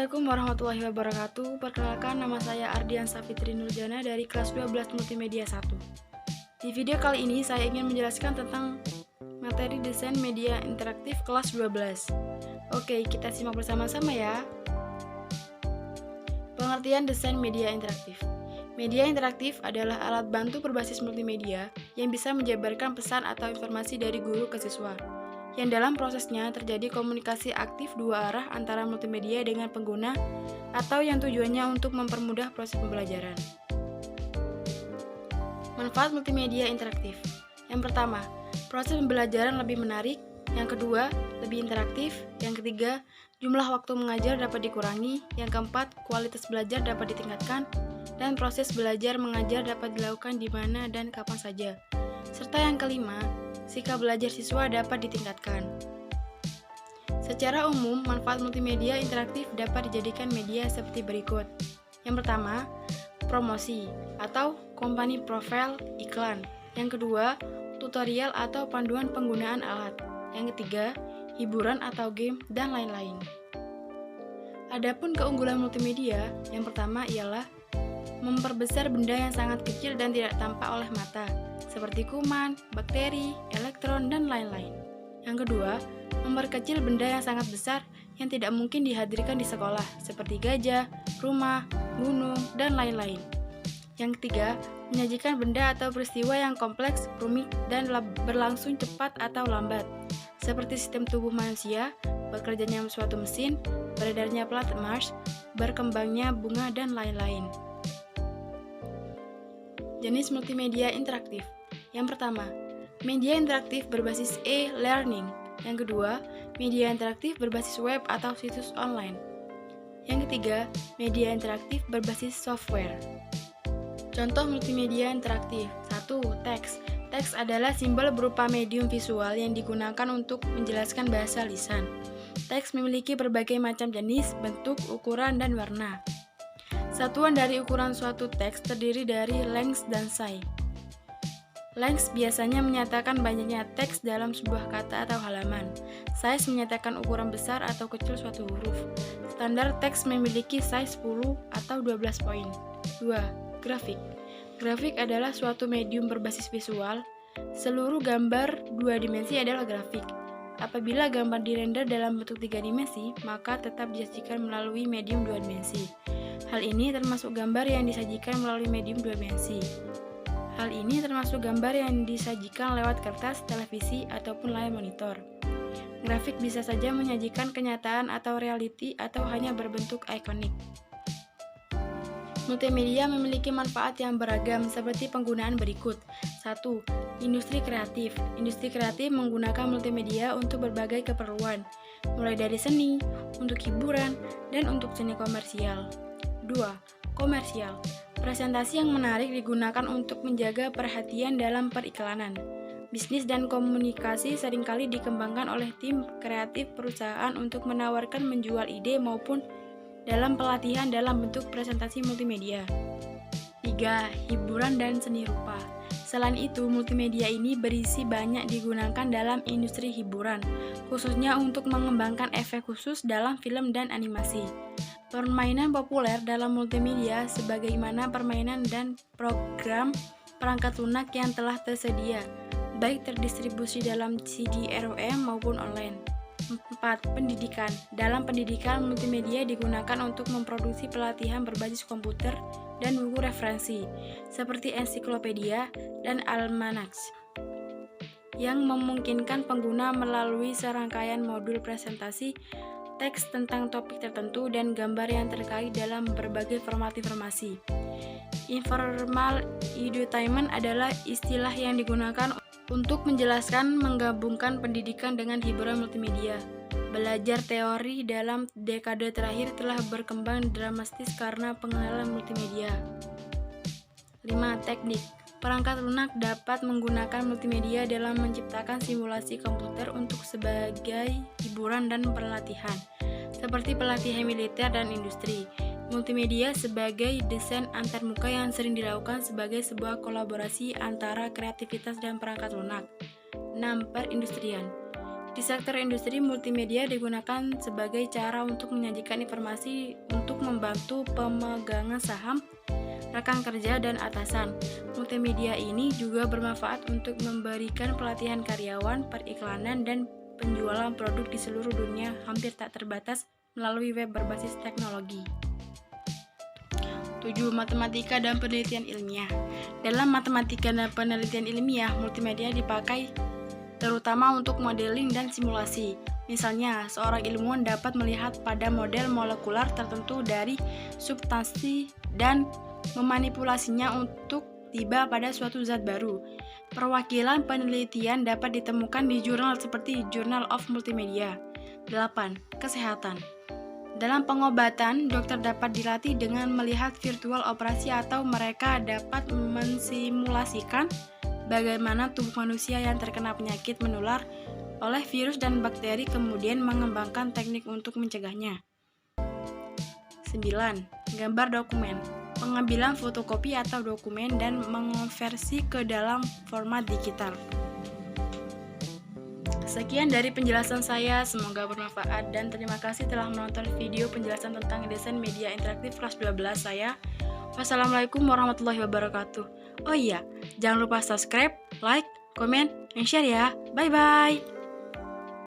Assalamualaikum warahmatullahi wabarakatuh. Perkenalkan, nama saya Ardian Safitri Nurjana dari kelas 12 Multimedia 1. Di video kali ini saya ingin menjelaskan tentang materi desain media interaktif kelas 12. Oke, kita simak bersama-sama ya. Pengertian desain media interaktif. Media interaktif adalah alat bantu berbasis multimedia yang bisa menjabarkan pesan atau informasi dari guru ke siswa, yang dalam prosesnya terjadi komunikasi aktif dua arah antara multimedia dengan pengguna atau yang tujuannya untuk mempermudah proses pembelajaran. Manfaat multimedia interaktif. Yang pertama, proses pembelajaran lebih menarik. Yang kedua, lebih interaktif. Yang ketiga, jumlah waktu mengajar dapat dikurangi. Yang keempat, kualitas belajar dapat ditingkatkan. Dan proses belajar mengajar dapat dilakukan di mana dan kapan saja. Serta yang kelima, sikap belajar siswa dapat ditingkatkan. Secara umum, manfaat multimedia interaktif dapat dijadikan media seperti berikut. Yang pertama, promosi atau company profile iklan. Yang kedua, tutorial atau panduan penggunaan alat. Yang ketiga, hiburan atau game, dan lain-lain. Adapun keunggulan multimedia, yang pertama ialah memperbesar benda yang sangat kecil dan tidak tampak oleh mata, seperti kuman, bakteri, elektron, dan lain-lain. Yang kedua, memperkecil benda yang sangat besar yang tidak mungkin dihadirkan di sekolah, seperti gajah, rumah, gunung, dan lain-lain. Yang ketiga, menyajikan benda atau peristiwa yang kompleks, rumit, dan berlangsung cepat atau lambat, seperti sistem tubuh manusia, bekerjanya suatu mesin, beredarnya plat Mars, berkembangnya bunga, dan lain-lain. Jenis multimedia interaktif. Yang pertama, media interaktif berbasis e-learning. Yang kedua, media interaktif berbasis web atau situs online. Yang ketiga, media interaktif berbasis software. Contoh multimedia interaktif. 1. Teks. Teks adalah simbol berupa medium visual yang digunakan untuk menjelaskan bahasa lisan. Teks memiliki berbagai macam jenis, bentuk, ukuran, dan warna. Satuan dari ukuran suatu teks terdiri dari length dan size. Length biasanya menyatakan banyaknya teks dalam sebuah kata atau halaman. Size menyatakan ukuran besar atau kecil suatu huruf. Standar teks memiliki size 10 atau 12 poin. 2. Grafik. Grafik adalah suatu medium berbasis visual. Seluruh gambar 2 dimensi adalah grafik. Apabila gambar dirender dalam bentuk 3 dimensi, maka tetap disajikan melalui medium 2 dimensi. Hal ini termasuk gambar yang disajikan melalui medium 2 dimensi. Hal ini termasuk gambar yang disajikan lewat kertas, televisi, ataupun layar monitor. Grafik bisa saja menyajikan kenyataan atau reality atau hanya berbentuk ikonik. Multimedia memiliki manfaat yang beragam seperti penggunaan berikut. 1. Industri kreatif. Industri kreatif menggunakan multimedia untuk berbagai keperluan, mulai dari seni, untuk hiburan, dan untuk seni komersial. 2. Komersial. Presentasi yang menarik digunakan untuk menjaga perhatian dalam periklanan. Bisnis dan komunikasi seringkali dikembangkan oleh tim kreatif perusahaan untuk menawarkan menjual ide maupun dalam pelatihan dalam bentuk presentasi multimedia. 3. Hiburan dan seni rupa. Selain itu, multimedia ini berisi banyak digunakan dalam industri hiburan, khususnya untuk mengembangkan efek khusus dalam film dan animasi. Permainan populer dalam multimedia sebagaimana permainan dan program perangkat lunak yang telah tersedia, baik terdistribusi dalam CD-ROM maupun online. 4. Pendidikan. Dalam pendidikan, multimedia digunakan untuk memproduksi pelatihan berbasis komputer dan buku referensi, seperti ensiklopedia dan almanaks, yang memungkinkan pengguna melalui serangkaian modul presentasi, teks tentang topik tertentu, dan gambar yang terkait dalam berbagai format informasi. Informal edutainment adalah istilah yang digunakan untuk menjelaskan menggabungkan pendidikan dengan hiburan multimedia. Belajar teori dalam dekade terakhir telah berkembang dramatis karena pengenalan multimedia. 5. Teknik. Perangkat lunak dapat menggunakan multimedia dalam menciptakan simulasi komputer untuk sebagai hiburan dan pelatihan, seperti pelatihan militer dan industri. Multimedia sebagai desain antarmuka yang sering dilakukan sebagai sebuah kolaborasi antara kreativitas dan perangkat lunak. 6. Perindustrian. Di sektor industri, multimedia digunakan sebagai cara untuk menyajikan informasi untuk membantu pemegangan saham, rekan kerja, dan atasan. Multimedia ini juga bermanfaat untuk memberikan pelatihan karyawan, periklanan, dan penjualan produk di seluruh dunia hampir tak terbatas melalui web berbasis teknologi. 7. Matematika dan penelitian ilmiah. Dalam matematika dan penelitian ilmiah, multimedia dipakai terutama untuk modeling dan simulasi. Misalnya, seorang ilmuwan dapat melihat pada model molekular tertentu dari substansi dan memanipulasinya untuk tiba pada suatu zat baru. Perwakilan penelitian dapat ditemukan di jurnal seperti Journal of Multimedia. 8. Kesehatan. Dalam pengobatan, dokter dapat dilatih dengan melihat virtual operasi atau mereka dapat mensimulasikan bagaimana tubuh manusia yang terkena penyakit menular oleh virus dan bakteri kemudian mengembangkan teknik untuk mencegahnya. 9. Gambar dokumen. Pengambilan fotokopi atau dokumen dan mengonversi ke dalam format digital. Sekian dari penjelasan saya, semoga bermanfaat dan terima kasih telah menonton video penjelasan tentang desain media interaktif kelas 12 saya. Wassalamualaikum warahmatullahi wabarakatuh. Oh iya, jangan lupa subscribe, like, komen, dan share ya. Bye-bye.